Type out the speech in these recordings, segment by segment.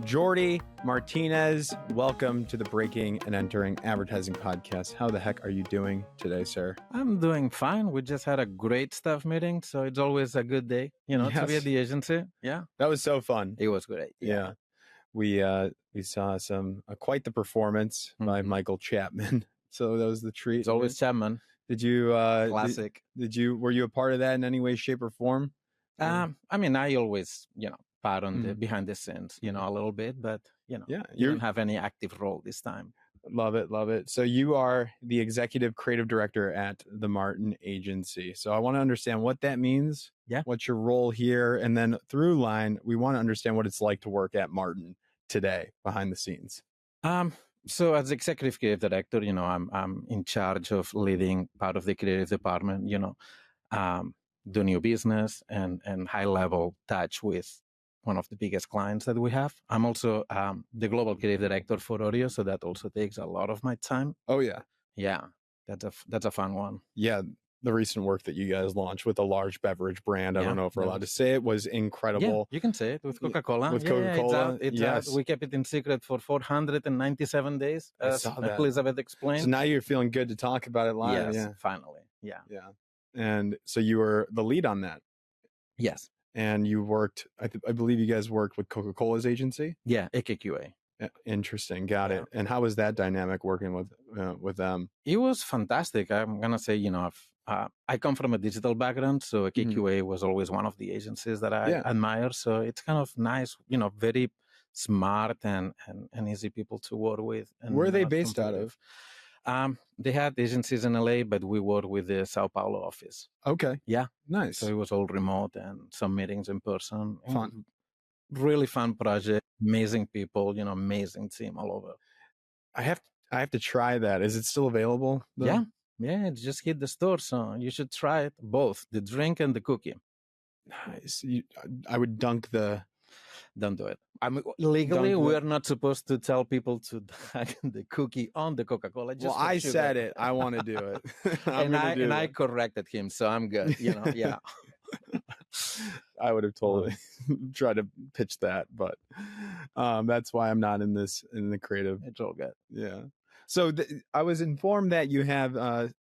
Jordi Martinez, welcome to the Breaking and Entering Advertising Podcast. How the heck are you doing today, sir? I'm doing fine. We just had a great staff meeting, so it's always a good day, to be at the agency. Yeah. That was so fun. It was great. Yeah. We saw quite the performance by Michael Chapman. So that was the treat. It's always Chapman. Did you classic? Were you a part of that in any way, shape, or form? I always, part on the behind the scenes, a little bit, but you don't have any active role this time. Love it. So you are the executive creative director at the Martin Agency. So I want to understand what that means. Yeah. What's your role here? And then through line, we want to understand what it's like to work at Martin today behind the scenes. So as executive creative director, I'm in charge of leading part of the creative department, do new business and high level touch with one of the biggest clients that we have. I'm also the global creative director for Oreo, so that also takes a lot of my time. Oh yeah. Yeah. That's a fun one. Yeah. The recent work that you guys launched with a large beverage brand, I don't know if we're allowed to say it, was incredible. Yeah, you can say it with Coca-Cola. With Coca-Cola, it's out. We kept it in secret for 497 days, as Elizabeth explained. So now you're feeling good to talk about it live. Yes, finally. Yeah. And so you were the lead on that. Yes. And you worked, I believe you guys worked with Coca-Cola's agency? Yeah, AKQA. Interesting. Got it. And how was that dynamic working with them? It was fantastic. I'm going to say, I come from a digital background, so AKQA was always one of the agencies that I admire. So it's kind of nice, very smart and easy people to work with. And where are they based out of? They had agencies in LA, but we worked with the Sao Paulo office. Okay. Yeah. Nice. So it was all remote and some meetings in person. Fun. Really fun project. Amazing people, amazing team all over. I have to try that. Is it still available? Yeah. Yeah. It just hit the store. So you should try it. Both the drink and the cookie. Nice. I would dunk the... Don't do it. Legally, we're not supposed to tell people to dunk the cookie on the Coca-Cola. I said it. I want to do it. I corrected him, so I'm good. Yeah. I would have totally tried to pitch that, but that's why I'm not in the creative. It's all good. Yeah. So I was informed that you have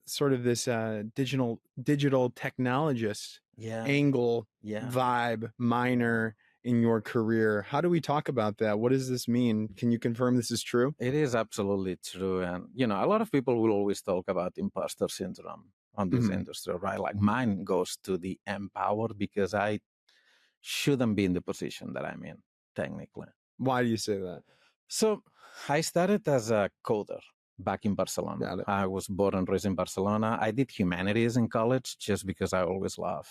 sort of this digital technologist angle, vibe, minor in your career. How do we talk about that? What does this mean? Can you confirm this is true? It is absolutely true. And, a lot of people will always talk about imposter syndrome on this industry, right? Like mine goes to the empowered because I shouldn't be in the position that I'm in, technically. Why do you say that? So I started as a coder back in Barcelona. I was born and raised in Barcelona. I did humanities in college just because I always love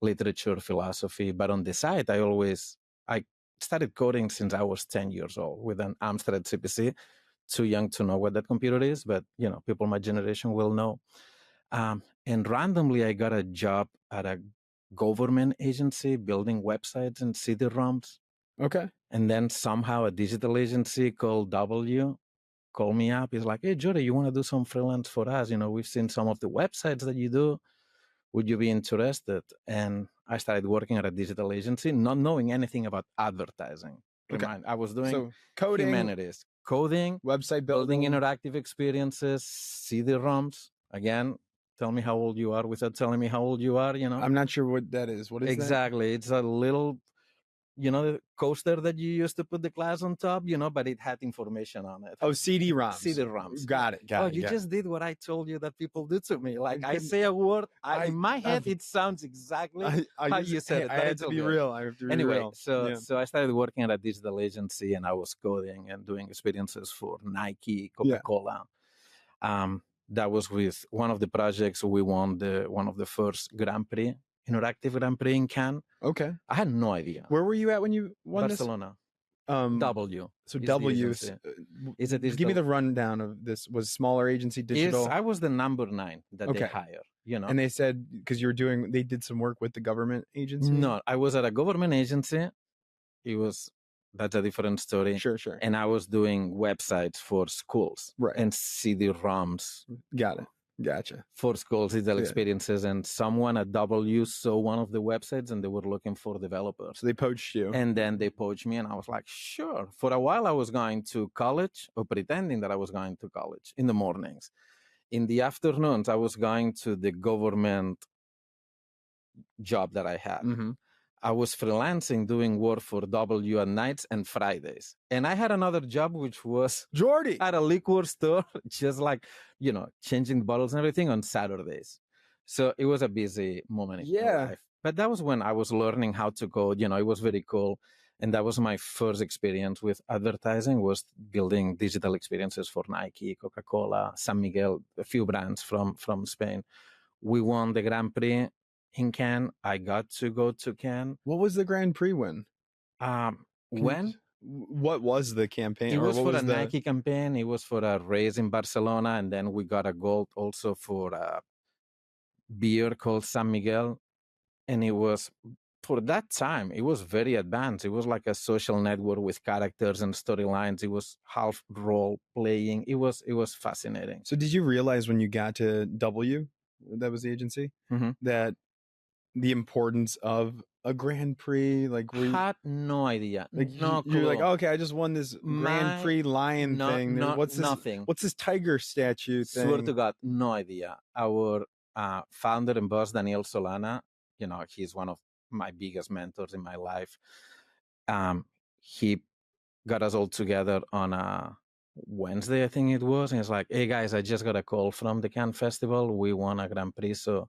literature, philosophy. But on the side, I started coding since I was 10 years old with an Amstrad CPC. Too young to know what that computer is, but, people my generation will know. And randomly, I got a job at a government agency building websites and CD-ROMs. Okay. And then somehow a digital agency called W called me up. He's like, hey, Jordi, you want to do some freelance for us? We've seen some of the websites that you do. Would you be interested? And I started working at a digital agency, not knowing anything about advertising. Okay. I was doing coding, humanities, coding, website building interactive experiences, CD-ROMs. Again, tell me how old you are without telling me how old you are, I'm not sure what that is. What is that? Exactly. It's a little, the coaster that you used to put the glass on top, but it had information on it. Oh, CD-ROMs. CD-ROMs. Got it. You just did what I told you that people do to me. Like I say a word, in my head, it sounds exactly how you said it. I have to be real. Anyway, so I started working at a digital agency and I was coding and doing experiences for Nike, Coca-Cola. That was with one of the projects we won one of the first interactive Grand Prix in Cannes. Okay. I had no idea. Where were you at when you won Barcelona. W. So W. Give me the rundown of this. Was smaller agency digital? I was the number 9 that they hired. And they said because they did some work with the government agency. No, I was at a government agency. That's a different story. Sure. And I was doing websites for schools, right? And CD-ROMs. Got it. Gotcha. For schools, digital experiences, and someone at W saw one of the websites and they were looking for developers. So they poached you. And then they poached me, and I was like, sure. For a while, I was going to college, or pretending that I was going to college in the mornings. In the afternoons, I was going to the government job that I had. Mm-hmm. I was freelancing, doing work for W at nights and Fridays. And I had another job, which was Jordi at a liquor store, just like, changing bottles and everything on Saturdays. So it was a busy moment in my life. But that was when I was learning how to code. It was very cool. And that was my first experience with advertising, was building digital experiences for Nike, Coca-Cola, San Miguel, a few brands from Spain. We won the Grand Prix in Cannes. I got to go to Cannes. What was the Grand Prix win? When? What was the campaign? It was for a Nike campaign. It was for a race in Barcelona. And then we got a gold also for a beer called San Miguel. And it was, for that time, it was very advanced. It was like a social network with characters and storylines. It was half role playing. It was fascinating. So did you realize when you got to W, that was the agency, that the importance of a Grand Prix? Like, had no idea. Like, no you're like, okay, I just won this Grand Prix lion thing. What's this? Nothing. What's this tiger statue thing? Swear to God, no idea. Our founder and boss, Daniel Solana, he's one of my biggest mentors in my life. He got us all together on a Wednesday, I think it was. And he's like, hey guys, I just got a call from the Cannes Festival. We won a Grand Prix, so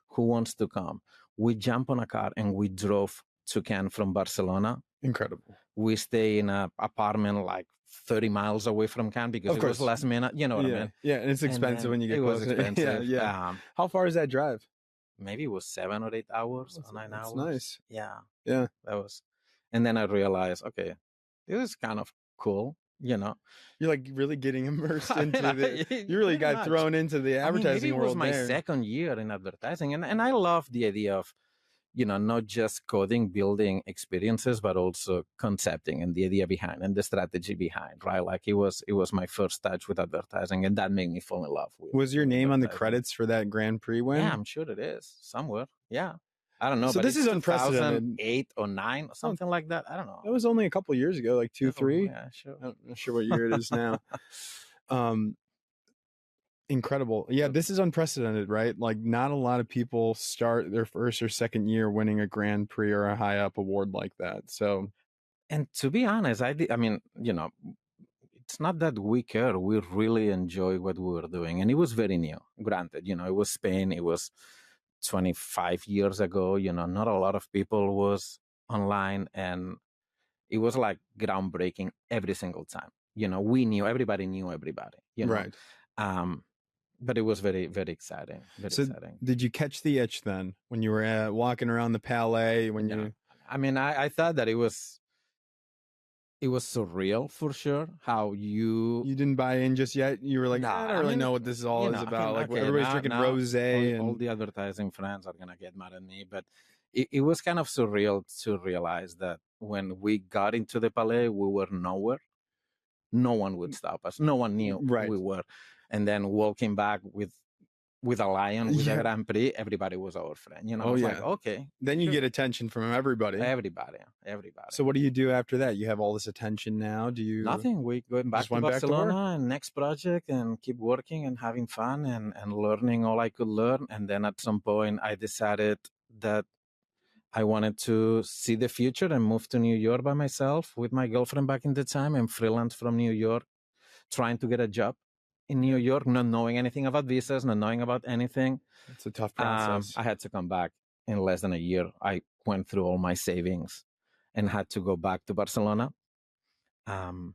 who wants to come? We jumped on a car and we drove to Cannes from Barcelona. Incredible. We stay in an apartment like 30 miles away from Cannes because it was last minute. You know what I mean? Yeah, and it's expensive when you get close. It was expensive. Yeah. How far is that drive? Maybe it was 7 or 8 hours, or 9 hours. That's nice. Yeah. Yeah. That was, and then I realized, okay, this is kind of cool. You're like really getting immersed into you really got thrown into the advertising world. It was my second year in advertising, and I love the idea of, not just coding, building experiences, but also concepting and the idea behind and the strategy behind, right? Like it was my first touch with advertising, and that made me fall in love with. Was your name on the credits for that Grand Prix win? Yeah, I'm sure it is somewhere. Yeah. I don't know. So but this is unprecedented. 2008 or 9 or something like that. I don't know. That was only a couple of years ago, like 2, 3. Yeah, sure. I'm not sure what year it is now. Incredible. Yeah, this is unprecedented, right? Like not a lot of people start their first or second year winning a Grand Prix or a high up award like that. So, and to be honest, it's not that we care. We really enjoy what we were doing. And it was very new. Granted, it was Spain. It was 25 years ago. Not a lot of people was online, and it was like groundbreaking every single time. Everybody knew everybody. Right. But it was very, very exciting. Exciting. Did you catch the itch then when you were walking around the Palais? I thought that it was surreal for sure. How you didn't buy in just yet. You were like, I don't really know what this is all is about. Like everybody's drinking rosé, and all the advertising friends are gonna get mad at me. But it was kind of surreal to realize that when we got into the Palais, we were nowhere. No one would stop us. No one knew who we were. And then walking back with a lion, with a Grand Prix, everybody was our friend. Like, okay. Then you get attention from everybody. Everybody. So what do you do after that? You have all this attention now. Do you? Nothing. We go back to Barcelona and next project and keep working and having fun and learning all I could learn. And then at some point, I decided that I wanted to see the future and move to New York by myself with my girlfriend back in the time, and freelance from New York, trying to get a job in New York, not knowing anything about visas, not knowing about anything. It's a tough process. I had to come back in less than a year. I went through all my savings and had to go back to Barcelona. And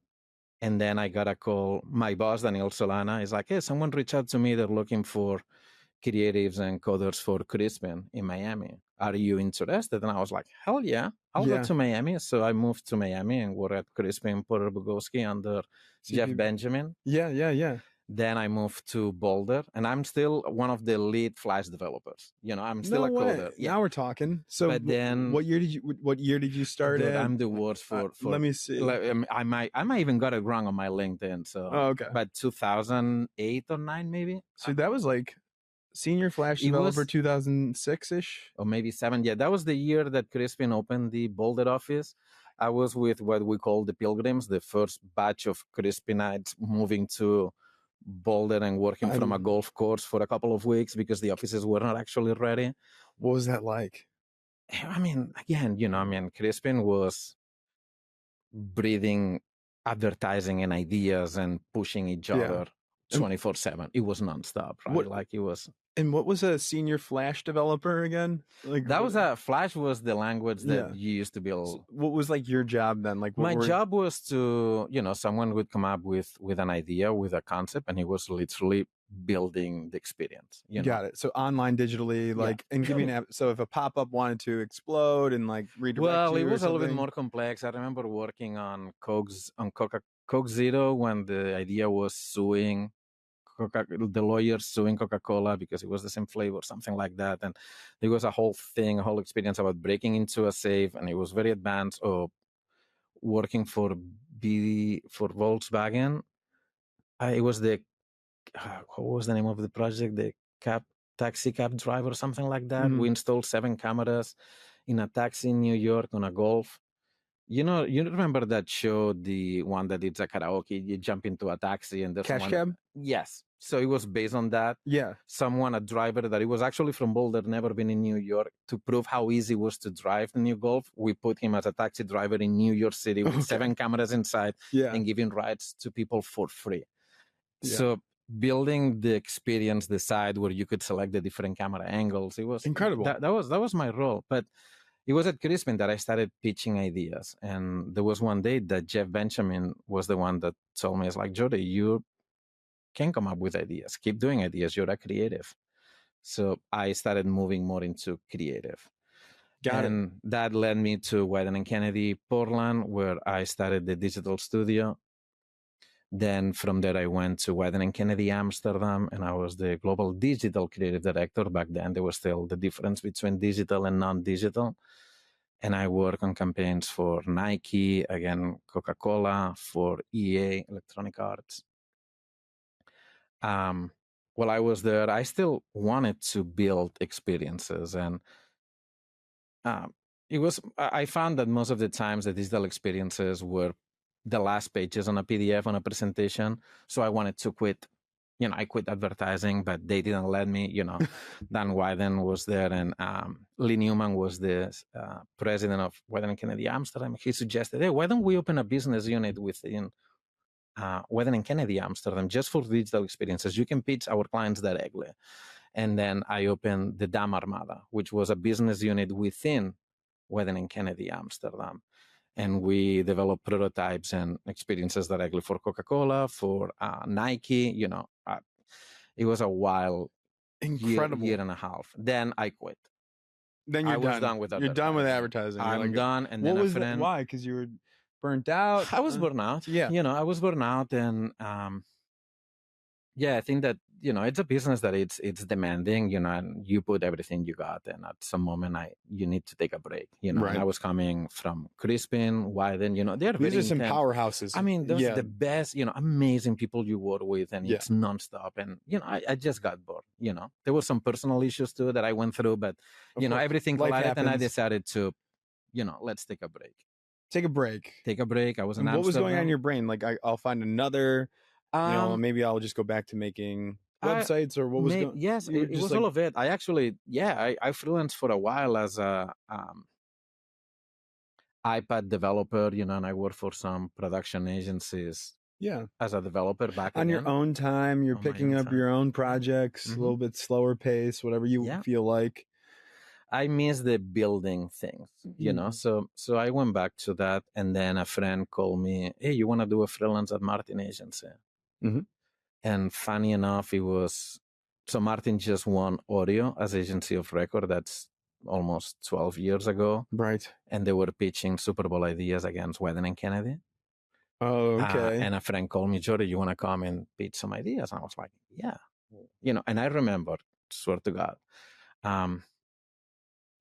then I got a call. My boss, Daniel Solana, is like, hey, someone reached out to me. They're looking for creatives and coders for Crispin in Miami. Are you interested? And I was like, hell yeah, I'll go to Miami. So I moved to Miami and worked at Crispin for Bogusky under Jeff Benjamin. Yeah. Then I moved to Boulder, and I'm still one of the lead Flash developers. I'm still a coder. Yeah. Now we're talking. So, but then, what year did you start at? I'm the worst for. Let me see. I might even got it wrong on my LinkedIn. So, okay. But 2008 or 9 maybe. So that was like Senior Flash developer 2006-ish? Or maybe 7. Yeah, that was the year that Crispin opened the Boulder office. I was with what we call the Pilgrims, the first batch of Crispinites moving to Boulder and working from a golf course for a couple of weeks because the offices were not actually ready. What was that like? I mean, again, Crispin was breathing advertising and ideas and pushing each other 24/7. It was nonstop, right? It was. And what was a Senior Flash developer again? Flash was the language that you used to build. So what was your job then? My job was to, someone would come up with an idea, with a concept, and he was literally building the experience. Got it. So online, digitally, and give me an so if a pop-up wanted to explode and redirect well, it was a little bit more complex. I remember working on Coke Zero when the idea was suing the lawyers suing Coca-Cola because it was the same flavor, something like that. And there was a whole experience about breaking into a safe, and it was very advanced. Or working for Volkswagen, it was what was the name of the project? The taxi cab driver, something like that. Mm-hmm. We installed 7 cameras in a taxi in New York on a Golf. You remember that show, the one that it's a karaoke, you jump into a taxi and there's Cash Cab? Yes. So it was based on that. Yeah. A driver that it was actually from Boulder, never been in New York, to prove how easy it was to drive the new Golf. We put him as a taxi driver in New York City with 7 cameras inside and giving rides to people for free. Yeah. So building the experience, the side where you could select the different camera angles, it was incredible. That was my role. But it was at Crispin that I started pitching ideas. And there was one day that Jeff Benjamin was the one that told me, it's like, Jordi, you can come up with ideas. Keep doing ideas. You're a creative. So I started moving more into creative. And that led me to Wieden+Kennedy, Portland, where I started the digital studio. Then from there, I went to Wieden+Kennedy, Amsterdam, and I was the global digital creative director. Back then, there was still the difference between digital and non-digital. And I work on campaigns for Nike, again, Coca-Cola, for EA, Electronic Arts. While I was there, I still wanted to build experiences. And I found that most of the times the digital experiences were the last pages on a PDF on a presentation. So I wanted to quit. I quit advertising, but they didn't let me. Dan Wieden was there, and Lee Newman was the president of Wieden+Kennedy Amsterdam. He suggested, hey, why don't we open a business unit within Wieden+Kennedy Amsterdam just for digital experiences? You can pitch our clients directly. And then I opened the Dam Armada, which was a business unit within Wieden+Kennedy Amsterdam. And we developed prototypes and experiences directly for Coca-Cola, for Nike. It was a wild year and a half. Then I quit. Then I was done with advertising. You're done with advertising. I'm done. And then why? Because you were burnt out? I was burnt out. Yeah. I was burnt out. And I think that, it's a business that it's demanding, and you put everything you got. And at some moment, you need to take a break, Right. And I was coming from Crispin, Wieden, they're These are some powerhouses. I mean, those are the best, amazing people you work with, and it's nonstop. And, I just got bored, There were some personal issues too that I went through, but, everything collided, and I decided to, let's take a break. Take a break. I was in Amsterdam. What was going on in your brain? I'll find another, maybe I'll just go back to making websites, or what was going on? Yes, it was all of it. I actually, I freelanced for a while as a iPad developer, and I worked for some production agencies. Yeah, as a developer back on your own time. You're picking up your own projects, a little bit slower pace, whatever you feel like. I miss the building things, So I went back to that, and then a friend called me, hey, you want to do a freelance at Martin Agency? Mm-hmm. And funny enough, so Martin just won Oreo as agency of record. That's almost 12 years ago. Right. And they were pitching Super Bowl ideas against Wieden+Kennedy. Oh, okay. And a friend called me, Jordi, you want to come and pitch some ideas? And I was like, yeah. And I remember, swear to God,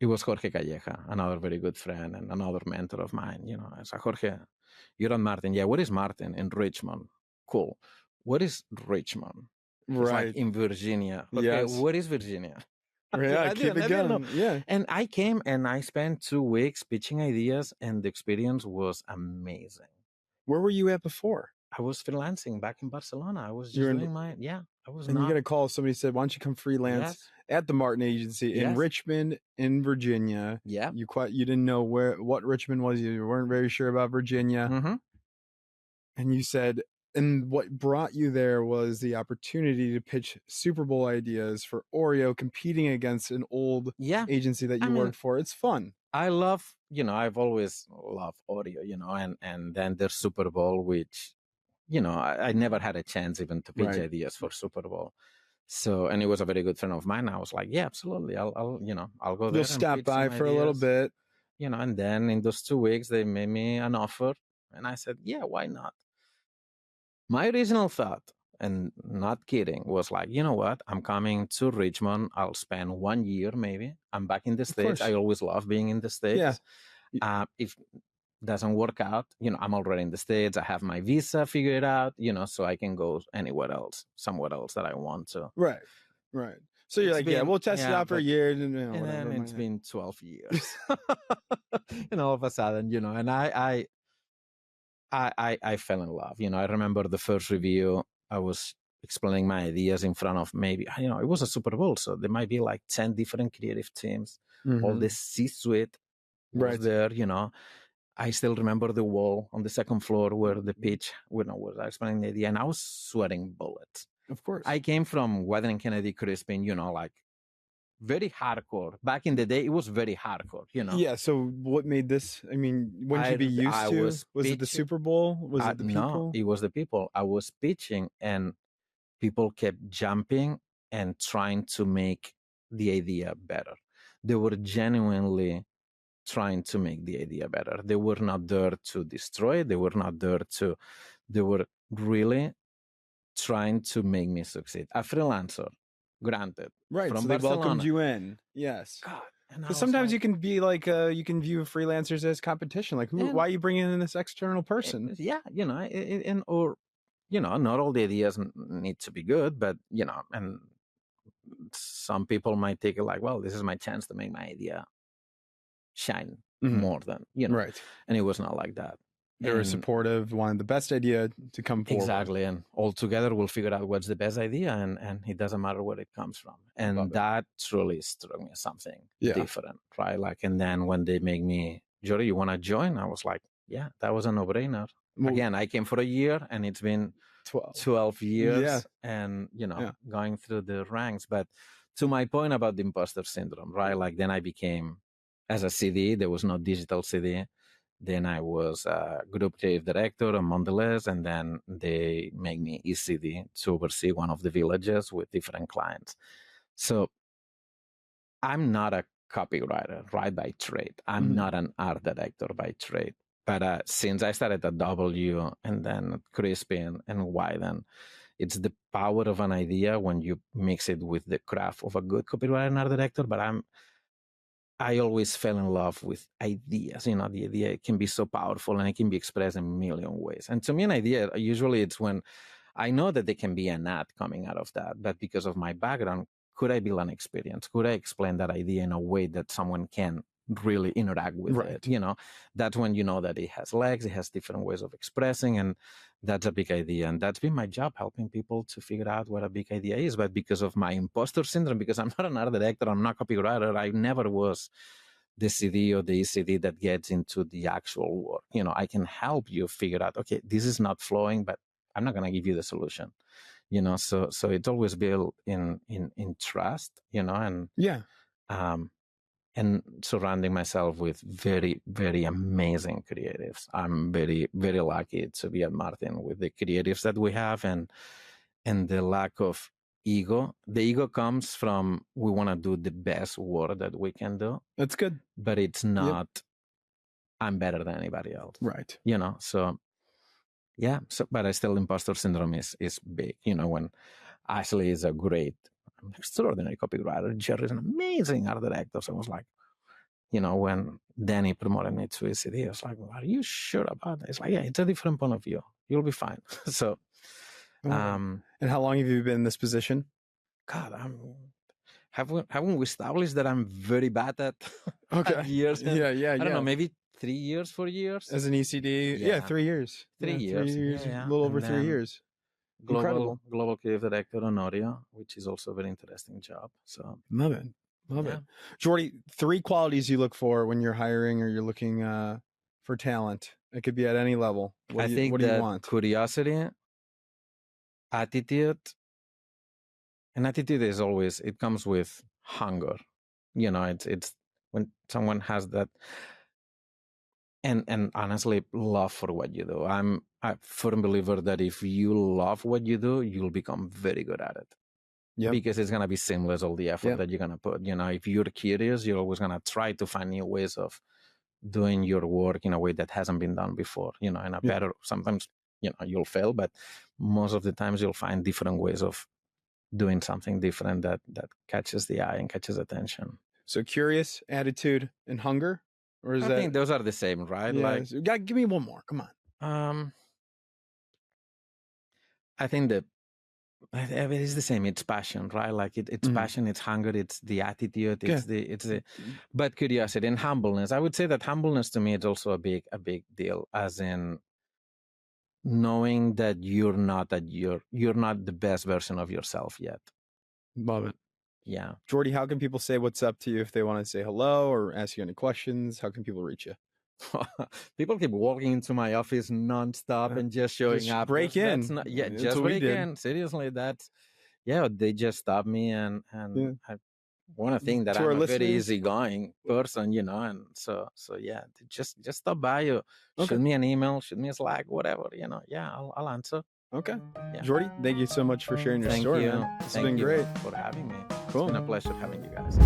it was Jorge Calleja, another very good friend and another mentor of mine. I said, Jorge, you're on Martin. Yeah, what is Martin? In Richmond. Cool. What is Richmond? He's like, in Virginia. Okay, yes. What is Virginia? Yeah, keep it going. Yeah. And I came and I spent 2 weeks pitching ideas, and the experience was amazing. Where were you at before? I was freelancing back in Barcelona. I was just doing my, I was and you got a call, somebody said, why don't you come freelance at the Martin Agency in Richmond, in Virginia. Yeah. You didn't know what Richmond was. You weren't very sure about Virginia. Mm-hmm. And you said, and what brought you there was the opportunity to pitch Super Bowl ideas for Oreo, competing against an old agency that you worked for. It's fun. I love, I've always loved Oreo, and then there's Super Bowl, which, I never had a chance even to pitch ideas for Super Bowl. So, and he was a very good friend of mine. I was like, yeah, absolutely. I'll go there. You'll stop by for a little bit. And then in those 2 weeks, they made me an offer. And I said, yeah, why not? My original thought, and not kidding, was like, you know what? I'm coming to Richmond. I'll spend 1 year maybe. I'm back in the States. I always love being in the States. Yeah. If doesn't work out, I'm already in the States. I have my visa figured out, so I can go somewhere else that I want to. Right. So you're like, we'll test it out for a year. And then it's been 12 years. And all of a sudden, and I fell in love. I remember the first review, I was explaining my ideas in front of maybe, it was a Super Bowl. So there might be like 10 different creative teams, all the C-suite was there, I still remember the wall on the second floor where the pitch, was explaining the idea, and I was sweating bullets. Of course. I came from Wieden+Kennedy, Crispin, like very hardcore. Back in the day, it was very hardcore, Yeah, so what made this, wouldn't you be used to? Was it the Super Bowl? Was it the people? No, it was the people. I was pitching, and people kept jumping and trying to make the idea better. They were genuinely trying to make the idea better. They were not there to destroy it. They were really trying to make me succeed. A freelancer, granted. Right, from so Barcelona. They welcomed you in. Yes. God. Because sometimes you can be like, you can view freelancers as competition. Like, why are you bringing in this external person? Yeah, or not all the ideas need to be good, but, and some people might take it like, well, this is my chance to make my idea shine more than, Right. And it was not like that. They were supportive, wanted the best idea to come forward. Exactly. And all together we'll figure out what's the best idea, and it doesn't matter where it comes from. And that truly struck me as something different, right? Like, and then when they make me, Jordi, you want to join? I was like, yeah, that was a no-brainer. Again, I came for a year, and it's been 12 years and, going through the ranks. But to my point about the imposter syndrome, right? Like, then I became, as a CD, there was no digital CD. Then I was a group creative director on Mondelez, and then they make me ECD to oversee one of the villages with different clients. So I'm not a copywriter, right, by trade. I'm not an art director by trade. But since I started at W and then Crispin and Wieden, it's the power of an idea when you mix it with the craft of a good copywriter and art director. But I always fell in love with ideas. The idea can be so powerful, and it can be expressed in a million ways. And to me, an idea, usually it's when I know that there can be an ad coming out of that, but because of my background, could I build an experience? Could I explain that idea in a way that someone can really interact with it? That's when you know that it has legs, it has different ways of expressing, and that's a big idea. And that's been my job, helping people to figure out what a big idea is. But because of my imposter syndrome, because I'm not an art director, I'm not a copywriter, I never was the CD or the ECD that gets into the actual work. I can help you figure out, okay, this is not flowing, but I'm not going to give you the solution. So it's always built in trust, and surrounding myself with very, very amazing creatives. I'm very, very lucky to be at Martin with the creatives that we have, and the lack of ego. The ego comes from, we want to do the best work that we can do. That's good. But it's not, I'm better than anybody else. Right. So yeah. So, but I still, imposter syndrome is big. When Ashley is a great, extraordinary copywriter, Jerry is an amazing art director. So I was like, when Danny promoted me to ECD, I was like, are you sure about that? It's like, yeah, it's a different point of view. You'll be fine. So And how long have you been in this position? God, haven't we established that I'm very bad at, at years? Yeah. I don't know, maybe 3 years, 4 years as an ECD. Yeah, 3 years. 3 years. 3 years, a little over 3 years. Global creative director on Oreo, which is also a very interesting job. So love it. Jordi, 3 qualities you look for when you're hiring or you're looking for talent. It could be at any level. What do you want? Curiosity, attitude, and attitude is always, it comes with hunger. You know, it's when someone has that, and honestly, love for what you do. I'm a firm believer that if you love what you do, you'll become very good at it. Yeah, because it's gonna be seamless, all the effort that you're gonna put. You know, if you're curious, you're always gonna try to find new ways of doing your work in a way that hasn't been done before. You know, and better. Sometimes, you know, you'll fail, but most of the times you'll find different ways of doing something different that catches the eye and catches attention. So curious, attitude, and hunger. Or is I think those are the same, right? Yeah, like, give me one more. Come on. I think that it is the same. It's passion, right? Like it's passion, it's hunger, it's the attitude, it's the but curiosity and humbleness. I would say that humbleness to me is also a big deal, as in knowing that you're not the best version of yourself yet. Love it. Yeah. Jordi, how can people say what's up to you if they want to say hello or ask you any questions? How can people reach you? People keep walking into my office nonstop and just showing up. Break in. Just break in. Seriously, they just stop me, and I want to think that I'm a very easygoing person, you know, and so just stop by, shoot me an email, shoot me a Slack, whatever, you know. Yeah, I'll answer. Okay. Yeah. Jordi, thank you so much for sharing your story. Man. This has been great. For having me. Cool. It's been a pleasure having you guys.